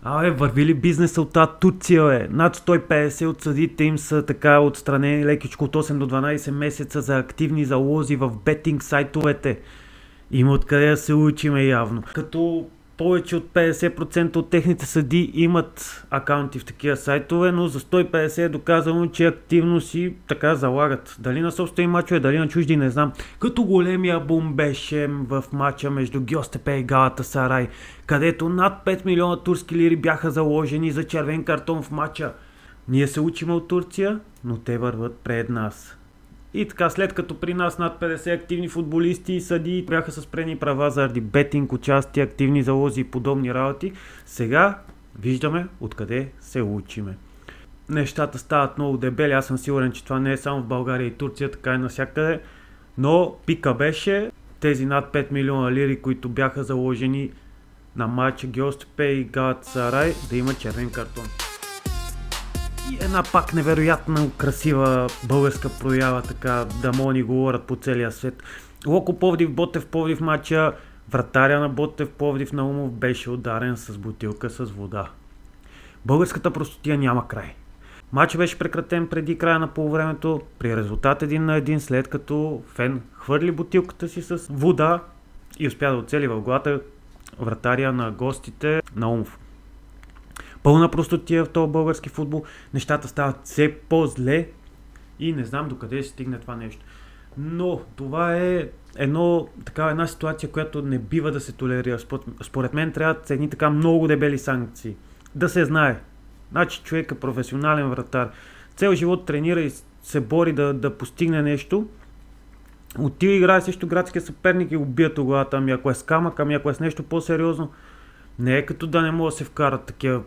Върви ли бизнеса от тази Турция, бе? Над 150 от съдите им са така отстранени лекичко от 8 до 12 месеца за активни залози в бетинг сайтовете. Има откъде да се учиме явно. Като повече от 50% от техните съдии имат акаунти в такива сайтове, но за 150 е доказано, че активно си така залагат. Дали на собствени мачове, дали на чужди, не знам. Като големия бум беше в мача между Гьостепе и Галатасарай, където над 5 милиона турски лири бяха заложени за червен картон в мача. Ние се учим от Турция, но те върват пред нас. И така, след като при нас над 50 активни футболисти и съдии бяха с спрени права заради бетинг, участие, активни залози и подобни работи, сега виждаме откъде се учиме. Нещата стават много дебели, аз съм сигурен, че това не е само в България и Турция, така и навсякъде, но пика беше тези над 5 милиона лири, които бяха заложени на матча Гьостепе и Галатасарай, да има червен картон. И една пак невероятно красива българска проява, така да могат ни говорят по целия свет. Локо Пловдив, Ботев Пловдив матча, вратаря на Ботев Пловдив Наумов беше ударен с бутилка с вода. Българската простотия няма край. Матчът беше прекратен преди края на полувремето при резултат 1-1, след като фен хвърли бутилката си с вода и успя да оцели в главата вратаря на гостите Наумов. Пълна простотия в този български футбол, нещата стават все по-зле и не знам докъде ще стигне това нещо. Но това е една ситуация, която не бива да се толерира. Според мен трябват едни така много дебели санкции. Да се знае. Значи човек е професионален вратар. Цел живот тренира и се бори да постигне нещо. Отива и играе срещу градския съперник и убият главата. Ами ако е с камък, ами ако е с нещо по-сериозно. Не е като да не могат да се вкарат такива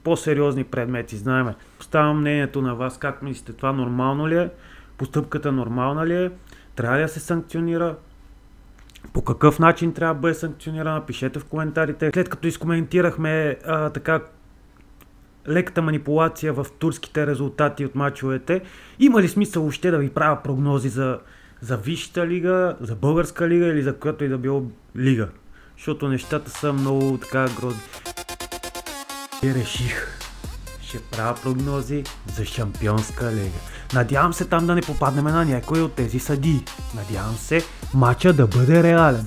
по-сериозни предмети, знаеме. Поставям мнението на вас, как мислите, това нормално ли е? Постъпката нормална ли е? Трябва ли да се санкционира? По какъв начин трябва да бъде санкционирана? Пишете в коментарите. След като изкоментирахме така леката манипулация в турските резултати от мачовете, има ли смисъл въобще да ви правя прогнози за висшата лига, за българска лига или за която и да било лига? Защото нещата са много така грозни. И реших, ще правя прогнози за Шампионска лига. Надявам се там да не попаднем на някой от тези съдии. Надявам се матча да бъде реален.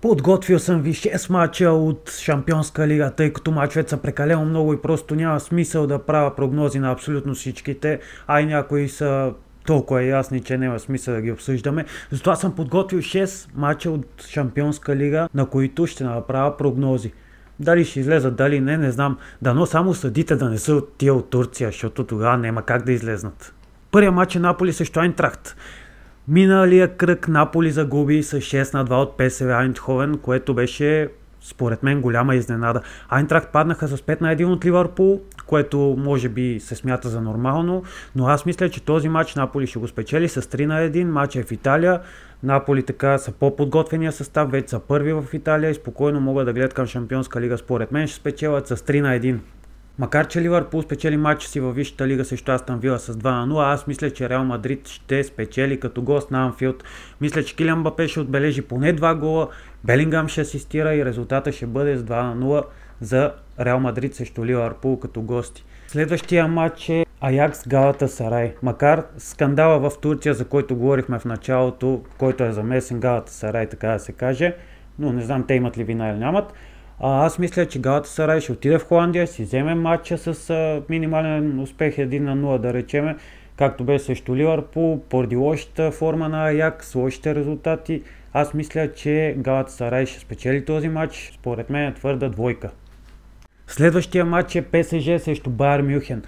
Подготвил съм ви 6 мача от Шампионска лига, тъй като мачовете са прекалено много и просто няма смисъл да правя прогнози на абсолютно всичките, а и някои са толкова ясни, че няма смисъл да ги обсъждаме. Затова съм подготвил 6 мача от Шампионска лига, на които ще направя прогнози. Дали ще излезат, дали не знам. Дано само съдите да не са от тия от Турция, защото тогава няма как да излезнат. Първият мач е Наполи срещу Айнтрахт. Миналия кръг Наполи загуби с 6-2 от ПСВ Айндховен, което беше според мен голяма изненада. Айнтрахт паднаха с 5-1 от Ливърпул, което може би се смята за нормално, но аз мисля, че този матч Наполи ще го спечели с 3-1. Матч е в Италия. Наполи така са по-подготвения състав, вече са първи в Италия и спокойно могат да гледат към Шампионска лига. Според мен ще спечелят с 3-1. Макар че Ливърпул спечели матча си във Висшата лига срещу Астън Вила с 2-0, аз мисля, че Реал Мадрид ще спечели като гост на Анфилд. Мисля, че Килиан Мбапе ще отбележи поне 2 гола, Белингам ще асистира и резултата ще бъде с 2-0 за Реал Мадрид срещу Ливърпул като гости. Следващия матч е Аякс Галатасарай. Макар скандала в Турция, за който говорихме в началото, който е замесен Галатасарай, така да се каже, но не знам те имат ли вина или нямат. Аз мисля, че Галатасарай ще отиде в Холандия, си вземе матча с минимален успех 1-0, да речеме, както беше срещу Ливърпул, поради лошата форма на Аякс, лошите резултати. Аз мисля, че Галатасарай ще спечели този матч, според мен е твърда двойка. Следващия матч е ПСЖ срещу Байер Мюнхен.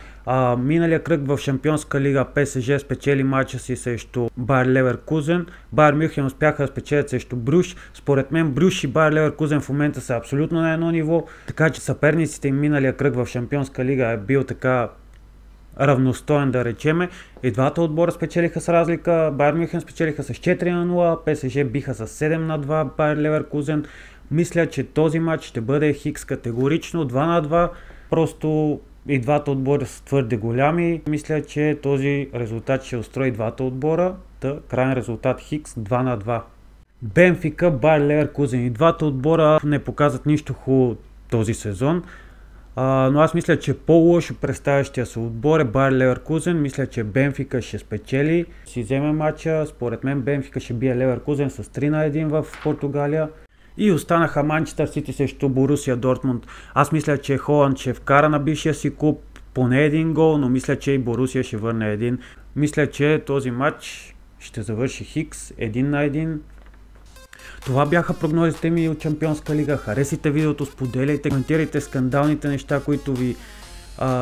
Миналия кръг в Шампионска лига ПСЖ спечели матча си срещу Байер Леверкузен. Байер Мюнхен успяха да спечелят срещу Брюш. Според мен Брюш и Байер Леверкузен в момента са абсолютно на едно ниво, така че съперниците им миналия кръг в Шампионска лига е бил така равностоен, да речеме. И двата отбора спечелиха с разлика. Байер Мюнхен спечелиха с 4-0, ПСЖ биха с 7-2 Байер Леверкузен. Мисля, че този матч ще бъде хикс категорично 2-2. Просто И двата отбора са твърде голями. Мисля, че този резултат ще устрои двата отбора. Крайен резултат Хикс 2-2. Бенфика, Байер Леверкузен. И двата отбора не показват нищо хубаво този сезон. Но аз мисля, че по-лошо представящия се отбор е Байер Леверкузен. Мисля, че Бенфика ще спечели. Си вземе матча. Според мен Бенфика ще бие Леверкузен с 3-1 в Португалия. И останаха Манчестър Сити срещу Борусия Дортмунд. Аз мисля, че Холанд ще вкара на бившия си клуб поне един гол, но мисля, че и Борусия ще върне един. Мисля, че този матч ще завърши Хикс 1-1. Това бяха прогнозите ми от Шампионска лига. Харесайте видеото, споделяйте, коментирайте скандалните неща,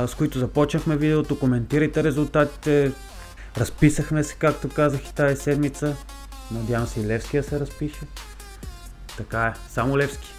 с които започнахме видеото, коментирайте резултатите. Разписахме се, както казах и тази седмица. Надявам се и Левски да се разпише. Така е, само Левски.